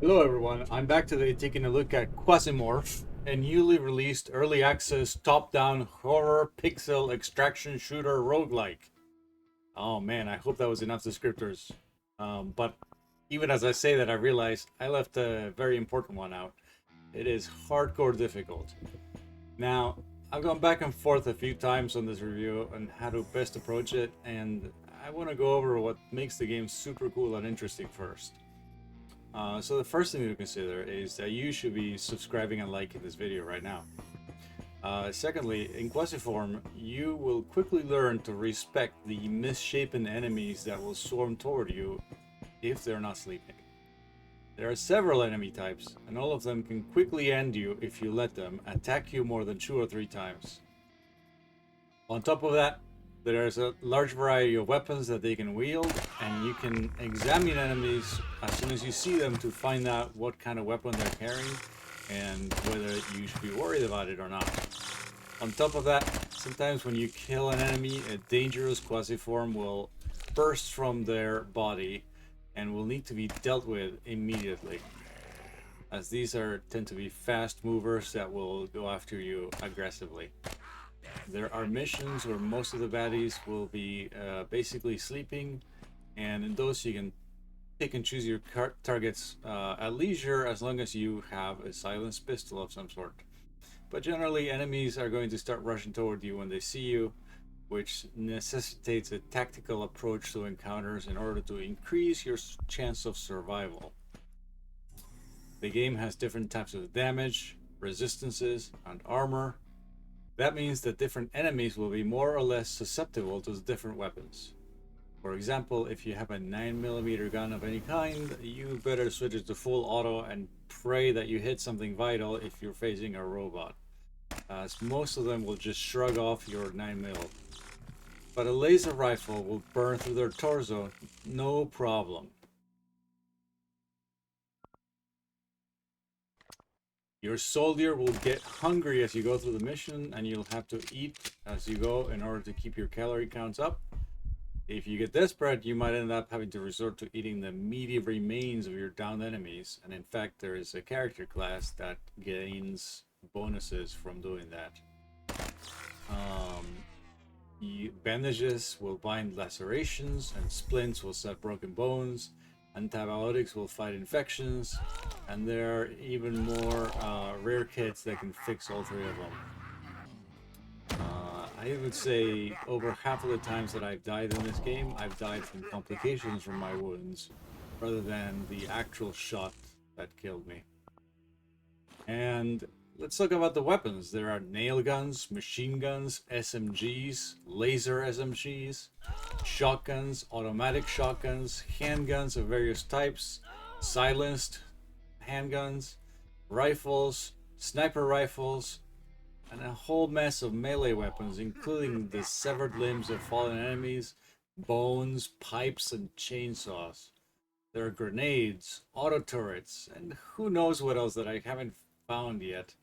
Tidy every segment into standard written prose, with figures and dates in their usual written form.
Hello everyone, I'm back today taking a look at Quasimorph, a newly released early access top-down horror pixel extraction shooter roguelike. Oh man, I hope that was enough descriptors. But even as I say that, I realize I left a very important one out. It is hardcore difficult. Now, I've gone back and forth a few times on this review on how to best approach it, and I want to go over what makes the game super cool and interesting first. So the first thing to consider is that you should be subscribing and liking this video right now. Secondly, in Quasiform, you will quickly learn to respect the misshapen enemies that will swarm toward you if they're not sleeping. There are several enemy types, and all of them can quickly end you if you let them attack you more than 2 or 3 times. On top of that, there's a large variety of weapons that they can wield, and you can examine enemies as soon as you see them to find out what kind of weapon they're carrying and whether you should be worried about it or not. On top of that, sometimes when you kill an enemy, a dangerous quasi-form will burst from their body and will need to be dealt with immediately, as these tend to be fast movers that will go after you aggressively. There are missions where most of the baddies will be basically sleeping, and in those you can pick and choose your targets at leisure as long as you have a silenced pistol of some sort. But generally, enemies are going to start rushing toward you when they see you, which necessitates a tactical approach to encounters in order to increase your chance of survival. The game has different types of damage, resistances, and armor. That means that different enemies will be more or less susceptible to different weapons. For example, if you have a 9mm gun of any kind, you better switch it to full auto and pray that you hit something vital if you're facing a robot, as most of them will just shrug off your 9mm. But a laser rifle will burn through their torso, no problem. Your soldier will get hungry as you go through the mission, and you'll have to eat as you go in order to keep your calorie counts up. If you get desperate, you might end up having to resort to eating the meaty remains of your downed enemies, and in fact there is a character class that gains bonuses from doing that. Bandages will bind lacerations, and splints will set broken bones. Antibiotics will fight infections, and there are even more rare kits that can fix all three of them. I would say over half of the times that I've died in this game, I've died from complications from my wounds, rather than the actual shot that killed me. And let's talk about the weapons. There are nail guns, machine guns, SMGs, laser SMGs, shotguns, automatic shotguns, handguns of various types, silenced handguns, rifles, sniper rifles, and a whole mess of melee weapons, including the severed limbs of fallen enemies, bones, pipes, and chainsaws. There are grenades, auto turrets, and who knows what else that I haven't found yet.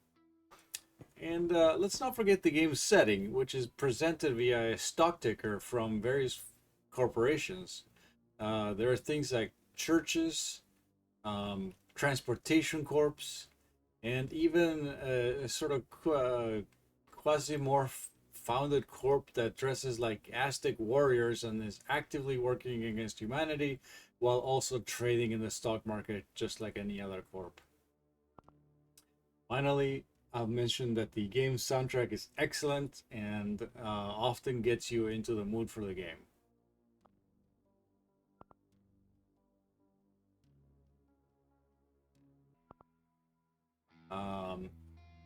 And let's not forget the game's setting, which is presented via a stock ticker from various corporations. There are things like churches, transportation corps, and even a sort of Quasimorph founded corp that dresses like Aztec warriors and is actively working against humanity while also trading in the stock market just like any other corp. Finally, I'll mention that the game's soundtrack is excellent and often gets you into the mood for the game.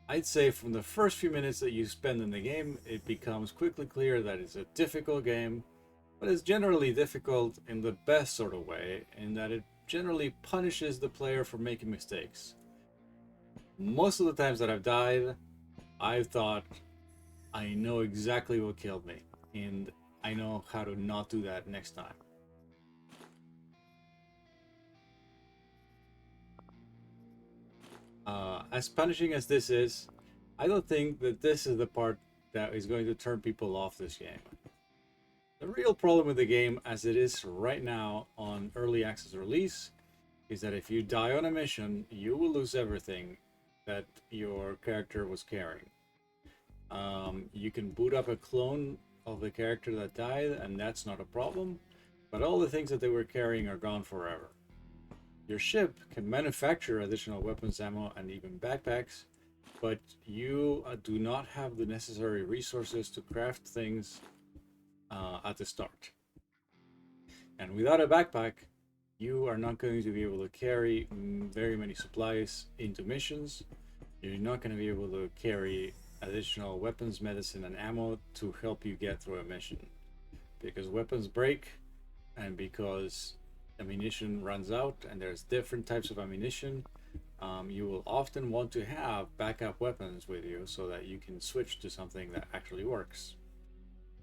I'd say from the first few minutes that you spend in the game, it becomes quickly clear that it's a difficult game, but it's generally difficult in the best sort of way, in that it generally punishes the player for making mistakes. Most of the times that I've died, I've thought, I know exactly what killed me, and I know how to not do that next time. As punishing as this is, I don't think that this is the part that is going to turn people off this game. The real problem with the game, as it is right now on early access release, is that if you die on a mission, you will lose everything that your character was carrying. You can boot up a clone of the character that died, and that's not a problem, but all the things that they were carrying are gone forever. Your ship can manufacture additional weapons, ammo, and even backpacks, but you do not have the necessary resources to craft things at the start. And without a backpack, you are not going to be able to carry very many supplies into missions. You're not going to be able to carry additional weapons, medicine, and ammo to help you get through a mission. Because weapons break, and because ammunition runs out, and there's different types of ammunition, you will often want to have backup weapons with you so that you can switch to something that actually works.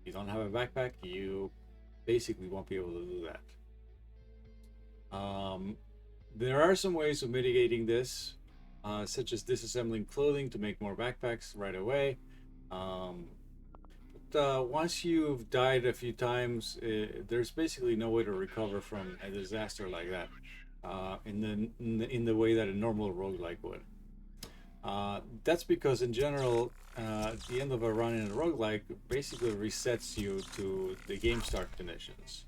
If you don't have a backpack, you basically won't be able to do that. There are some ways of mitigating this, such as disassembling clothing to make more backpacks right away. But once you've died a few times, there's basically no way to recover from a disaster like that in the way that a normal roguelike would. That's because in general, the end of a run in a roguelike basically resets you to the game start conditions.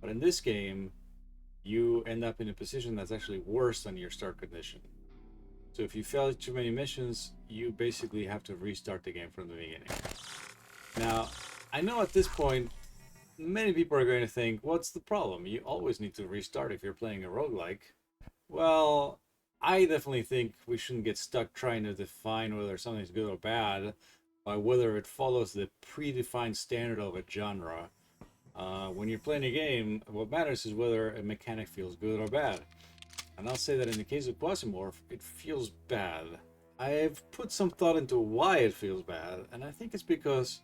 But in this game, you end up in a position that's actually worse than your start condition. So if you fail too many missions, you basically have to restart the game from the beginning. Now, I know at this point, many people are going to think, what's the problem? You always need to restart if you're playing a roguelike. Well, I definitely think we shouldn't get stuck trying to define whether something's good or bad by whether it follows the predefined standard of a genre. When you're playing a game, what matters is whether a mechanic feels good or bad. And I'll say that in the case of Quasimorph, it feels bad. I've put some thought into why it feels bad, and I think it's because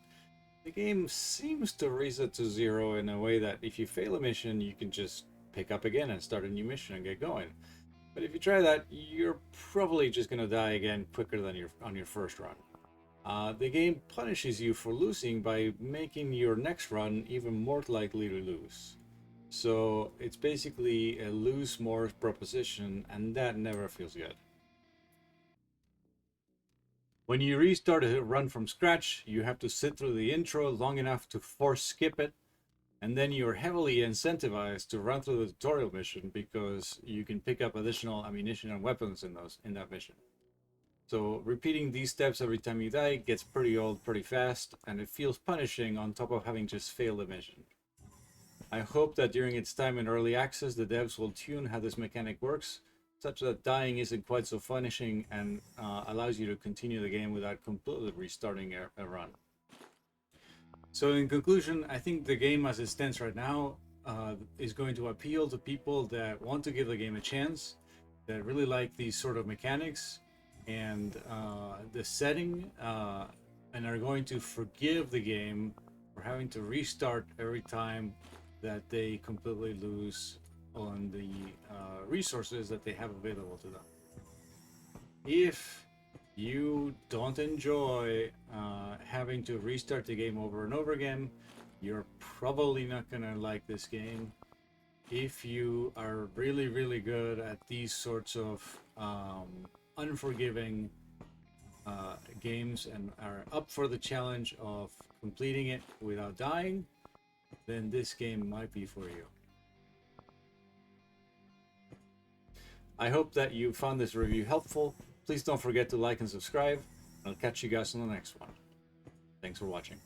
the game seems to reset to zero in a way that if you fail a mission, you can just pick up again and start a new mission and get going. But if you try that, you're probably just going to die again quicker than on your first run. The game punishes you for losing by making your next run even more likely to lose. So it's basically a lose more proposition, and that never feels good. When you restart a run from scratch, you have to sit through the intro long enough to force skip it, and then you're heavily incentivized to run through the tutorial mission because you can pick up additional ammunition and weapons in that mission. So repeating these steps every time you die gets pretty old pretty fast, and it feels punishing on top of having just failed a mission. I hope that during its time in early access, the devs will tune how this mechanic works, such that dying isn't quite so punishing and allows you to continue the game without completely restarting a run. So in conclusion, I think the game as it stands right now is going to appeal to people that want to give the game a chance, that really like these sort of mechanics and the setting, and are going to forgive the game for having to restart every time that they completely lose on the resources that they have available to them. If you don't enjoy having to restart the game over and over again, you're probably not gonna like this game. If you are really, really good at these sorts of unforgiving games and are up for the challenge of completing it without dying, then this game might be for you. I hope that you found this review helpful. Please don't forget to like and subscribe. I'll catch you guys on the next one. Thanks for watching.